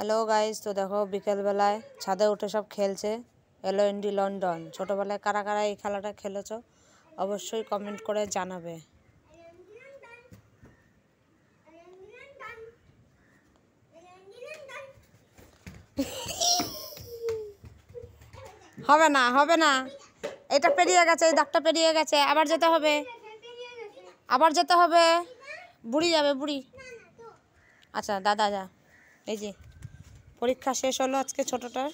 Hello guys, তো দেখো বিকেলবেলায় ছাদে উঠে সব খেলছে এলওএনডি লন্ডন। ছোটোবেলায় কারা কারা এই খেলাটা খেলেছো অবশ্যই কমেন্ট করে জানাবে। হবে না হবে না, এটা পেরিয়ে গেছে, এই দাগটা পেরিয়ে গেছে, আবার যেতে হবে, আবার যেতে হবে। বুড়ি যাবে বুড়ি। আচ্ছা দাদা যা। এই যে পরীক্ষা শেষ হলো আজকে ছোটটার।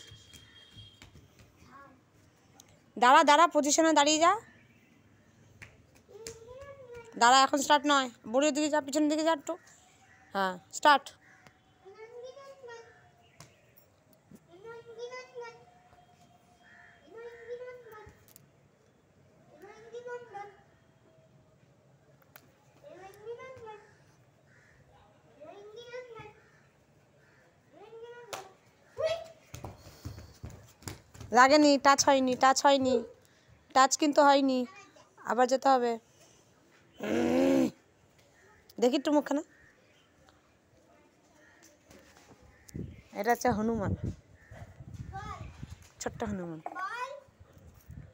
দাঁড়া দাঁড়া, পজিশনে দাঁড়িয়ে যা। দাঁড়া, এখন স্টার্ট নয়, বুড়ির দিকে যা, পিছনের দিকে যা একটু। হ্যাঁ স্টার্ট। লাগেনি, টাচ হয়নি, টাচ হয়নি, টাচ কিন্তু হয়নি, আবার যেতে হবে। দেখি একটু মুখখানা। এটা হচ্ছে হনুমান, ছোট্ট হনুমান।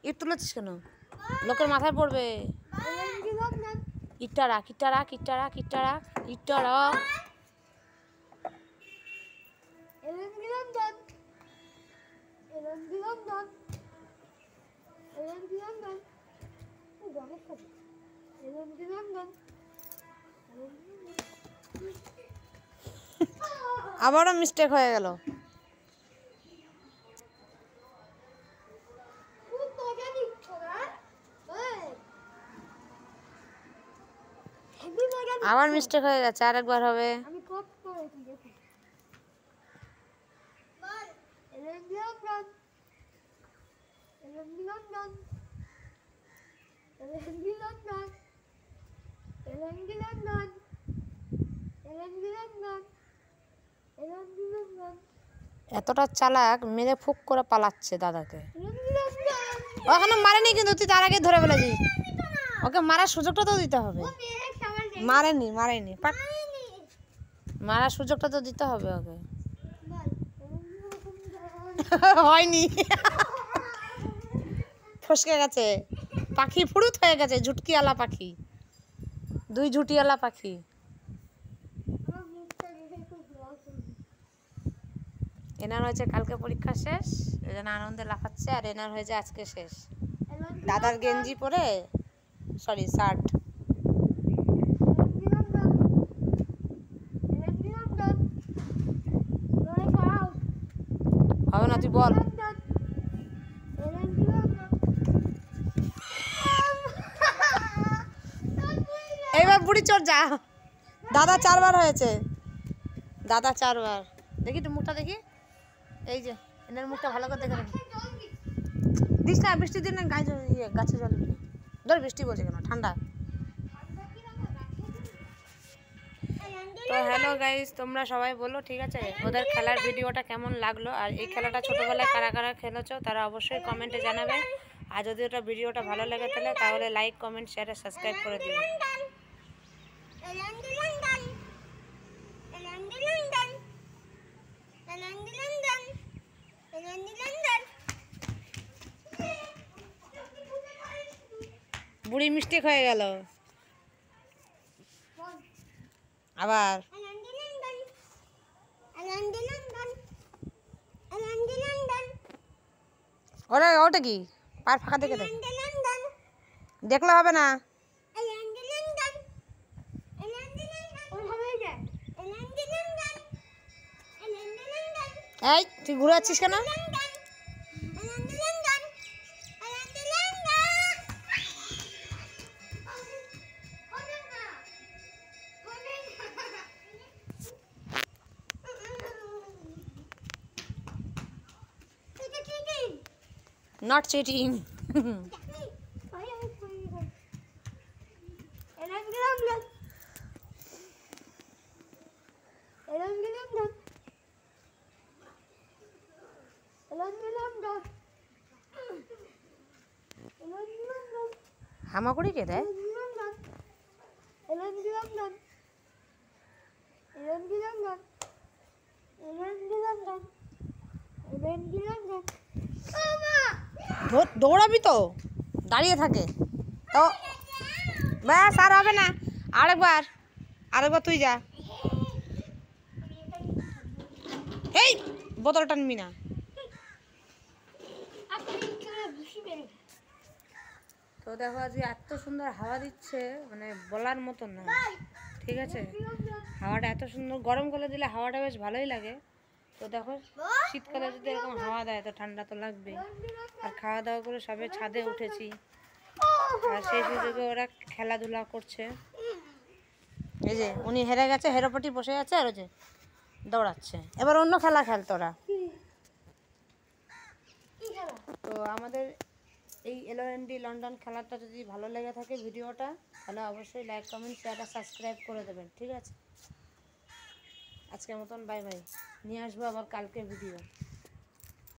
ইট তুলেছিস কেন? লোকের মাথায় পড়বে। ইটটা রাখ, ইটটা রাখ, ইটটা রাখ, ইটটা রাখ, ইটটা রাখ। আবারও মিস্টেক হয়ে গেল। আবার মিস্টেক হয়ে গেছে, আরেকবার হবে। এতটা চালাক, মেরে ফুক করে পালাচ্ছে দাদাকে। ওখানে মারেনি কিন্তু, তুই তার আগে ধরে ফেলেছিস। ওকে মারার সুযোগটা তো দিতে হবে। মারেনি মারেনি, মারার সুযোগটা তো দিতে হবে ওকে। হয়নি, ফসকে গেছে, পাখি ফুরুত হয়ে গেছে, ঝুটকিওয়ালা পাখি, দুই ঝুটিওয়ালা পাখি। এনার হয়েছে কালকে পরীক্ষা শেষ, এই জন্য আনন্দে লাফাচ্ছে। আর এনার হয়েছে আজকে শেষ। দাদার গেঞ্জি পরে, সরি শার্ট। হবে না, তুই বল। এইবার বুড়ি চোর যা। দাদা 4 বার হয়েছে, দাদা 4 বার। দেখি একটু মুখটা দেখি। এই যে এনার মুখটা ভালো করে দেখে রাখি। দিস না, বৃষ্টির দিনে গাছে জল দিবি না। ধর, বৃষ্টি বলছে কেন, ঠান্ডা। তো হ্যালো গাইস, তোমরা সবাই বলো ঠিক আছে ওদের খেলার ভিডিওটা কেমন লাগলো, আর এই খেলাটা ছোটোবেলায় কারা কারা খেলেছো তারা অবশ্যই কমেন্টে জানাবে। আর যদি ওটা ভিডিওটা ভালো লাগে তাহলে লাইক, কমেন্ট, শেয়ার আর সাবস্ক্রাইব করে দিও। বুড়ি মিস্টেক হয়ে গেল আবার। ওরা ওটা কি পার ফাঁকা দেখে দেখলে হবে না। এই তুই ঘুরে যাচ্ছিস কেন? Not cheating. হামাগুড়ি কে দেয়? এলন দিলাম দৌড়াবি তো, দাঁড়িয়ে থাকে তো ব্যাস, আর হবে না। আরেকবার তুই যা। এই বোতল টানবি না। তো দেখো আজকে এত সুন্দর হাওয়া দিচ্ছে, মানে বলার মতন না। ঠিক আছে, হাওয়াটা এত সুন্দর, গরমকালে দিলে হাওয়াটা বেশ ভালোই লাগে। তো দেখো শীতকালে যদি এরকম হাওয়া দেয় তো ঠান্ডা তো লাগবেই। আর খাওয়া দাওয়া করে সবে ছাদে উঠেছি, আর সেই সুযোগে ওরা খেলাধুলা করছে। এই যে উনি হেরে গেছে, হেরোপটি বসে আছে, আর ওই যে দৌড়াচ্ছে। এবার অন্য খেলা খেল তোরা। তো আমাদের এই LOND লন্ডন খেলাটা যদি ভালো লেগে থাকে ভিডিওটা, তাহলে অবশ্যই লাইক, কমেন্ট, শেয়ার আর সাবস্ক্রাইব করে দেবেন। ঠিক আছে, আজকের মতন বাই বাই। নিয়ে আসবো আবার কালকে ভিডিও।